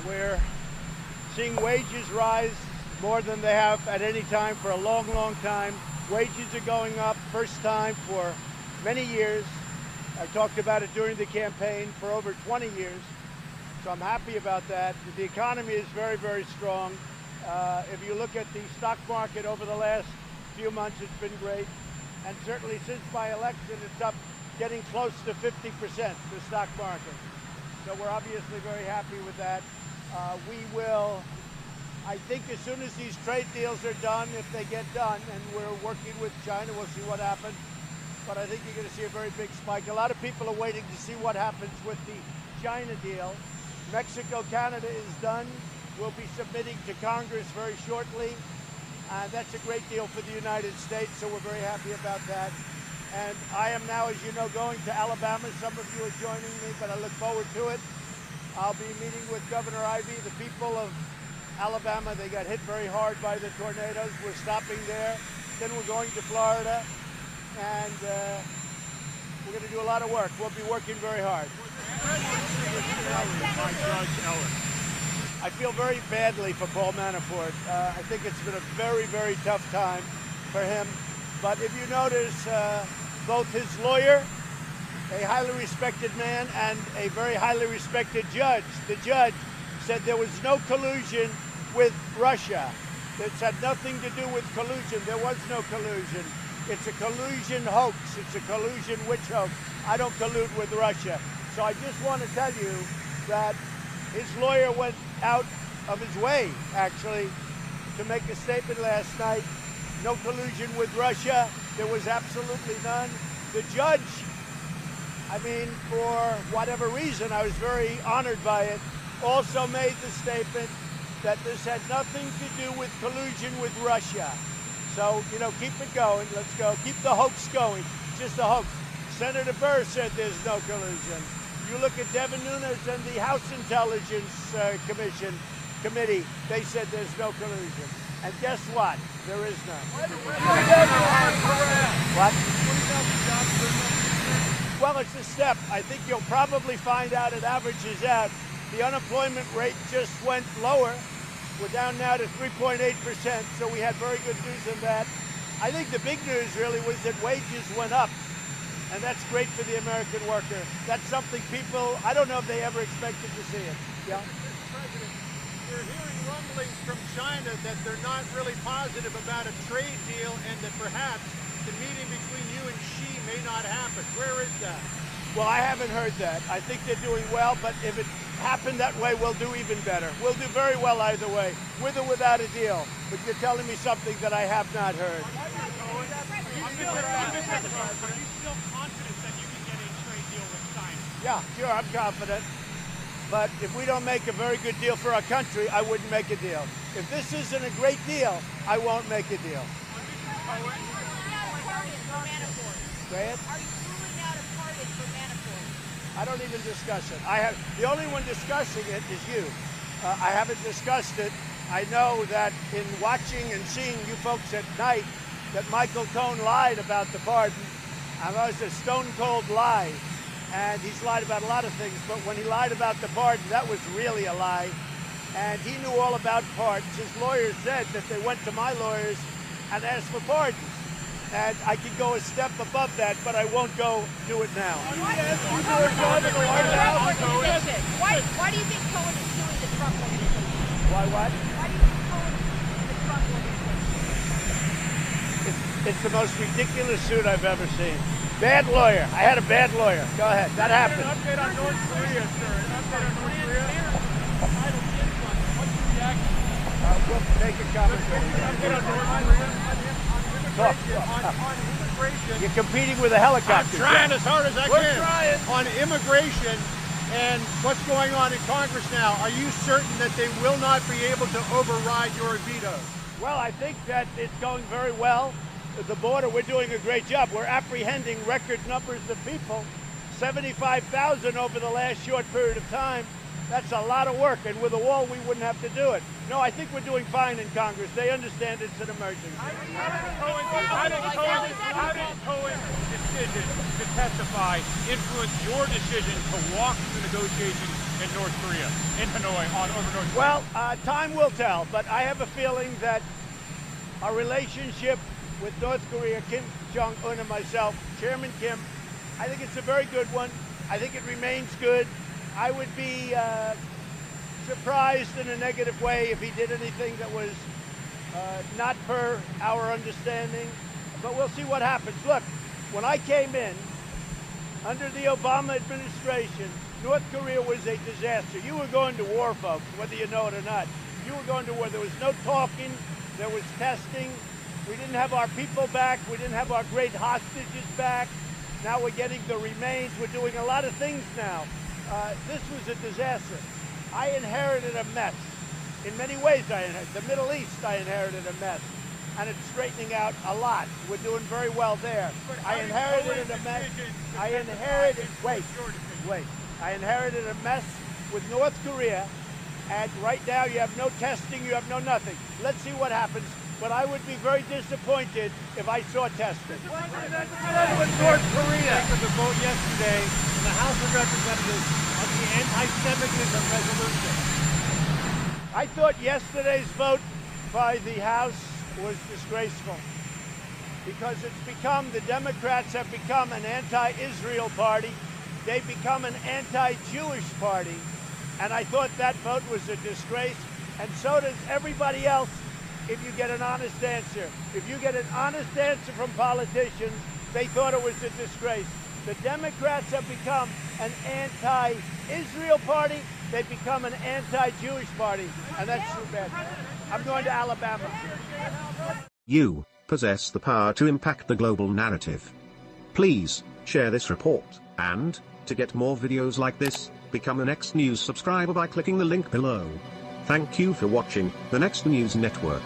We're seeing wages rise more than they have at any time for a long, long time. Wages are going up, first time for many years. I talked about it during the campaign for over 20 years, so I'm happy about that. The economy is very, very strong. If you look at the stock market over the last few months, it's been great. And certainly since my election, it's up getting close to 50%, the stock market. So we're obviously very happy with that. We will, I think as soon as these trade deals are done, if they get done, and we're working with China, we'll see what happens. But I think you're going to see a very big spike. A lot of people are waiting to see what happens with the China deal. Mexico, Canada is done. We'll be submitting to Congress very shortly. And that's a great deal for the United States, so we're very happy about that. And I am now, as you know, going to Alabama. Some of you are joining me, but I look forward to it. I'll be meeting with Governor Ivey. The people of Alabama, they got hit very hard by the tornadoes. We're stopping there. Then we're going to Florida. And we're going to do a lot of work. We'll be working very hard. I feel very badly for Paul Manafort. I think it's been a very, very tough time for him. But if you notice, both his lawyer, a highly respected man, and a very highly respected judge, the judge said there was no collusion with Russia. It's had nothing to do with collusion. There was no collusion. It's a collusion hoax. It's a collusion witch hoax. I don't collude with Russia. So I just want to tell you that his lawyer went out of his way, actually, to make a statement last night. No collusion with Russia. There was absolutely none. The judge, I mean, for whatever reason, I was very honored by it, also made the statement that this had nothing to do with collusion with Russia. So, you know, keep it going. Let's go. Keep the hoax going. It's just a hoax. Senator Burr said there's no collusion. You look at Devin Nunes and the House Intelligence Committee, they said there's no collusion. And guess what? There is none. What? Well, it's a step. I think you'll probably find out it averages out. The unemployment rate just went lower. We're down now to 3.8%, so we had very good news on that. I think the big news really was that wages went up, and that's great for the American worker. That's something people, I don't know if they ever expected to see it. Yeah? Mr. President, we're hearing rumblings from China that they're not really positive about a trade deal and that perhaps the meeting between you and Xi may not happen. Where is that? Well, I haven't heard that. I think they're doing well, but if it happened that way, we'll do even better. We'll do very well either way, with or without a deal. But you're telling me something that I have not heard. Are you still confident that you can get a trade deal with China? Yeah, sure, I'm confident. But if we don't make a very good deal for our country, I wouldn't make a deal. If this isn't a great deal, I won't make a deal. Go ahead. I don't even discuss it. The only one discussing it is you. I haven't discussed it. I know that in watching and seeing you folks at night, that Michael Cohen lied about the pardon. And that was a stone-cold lie. And he's lied about a lot of things, but when he lied about the pardon, that was really a lie. And he knew all about pardons. His lawyers said that they went to my lawyers and asked for pardons. And I can go a step above that, but I won't go do it now. Why do you think Cohen is suing the Trump organization? Why what? Why do you think Cohen is suing the Trump organization? It's the most ridiculous suit I've ever seen. Bad lawyer. I had a bad lawyer. Go ahead. That happened. An update on North Korea, sir. An update on North Korea. What's your reaction? We'll make a comment. An update on North Korea. Talk. On immigration. You're competing with a helicopter. I'm trying as hard as I We're can. trying. On immigration and what's going on in Congress now, are you certain that they will not be able to override your veto? Well, I think that it's going very well. At the border, we're doing a great job. We're apprehending record numbers of people, 75,000 over the last short period of time. That's a lot of work, and with a wall, we wouldn't have to do it. No, I think we're doing fine in Congress. They understand it's an emergency. How did Cohen's decision to testify influence your decision to walk through negotiations in North Korea, in Hanoi, over North Korea? Well, time will tell, but I have a feeling that our relationship with North Korea, Kim Jong-un and myself, Chairman Kim, I think it's a very good one. I think it remains good. I would be surprised in a negative way if he did anything that was not per our understanding, but we'll see what happens. Look, when I came in, under the Obama administration, North Korea was a disaster. You were going to war, folks, whether you know it or not. You were going to war. There was no talking. There was testing. We didn't have our people back. We didn't have our great hostages back. Now we're getting the remains. We're doing a lot of things now. This was a disaster. I inherited a mess. In many ways, the Middle East, I inherited a mess. And it's straightening out a lot. We're doing very well there. I inherited a mess. I inherited a mess with North Korea, and right now you have no testing, you have no nothing. Let's see what happens, but I would be very disappointed if I saw testing. With North Korea, for the vote yesterday in the House of Representatives on the anti-Semitism resolution. I thought yesterday's vote by the House was disgraceful because the Democrats have become an anti-Israel party. They've become an anti-Jewish party. And I thought that vote was a disgrace. And so does everybody else if you get an honest answer. If you get an honest answer from politicians, they thought it was a disgrace. The Democrats have become an anti-Israel party. They've become an anti-Jewish party. And that's too bad. I'm going to Alabama. You possess the power to impact the global narrative. Please share this report, and to get more videos like this, become a Next News subscriber by clicking the link below. Thank you for watching the Next News Network.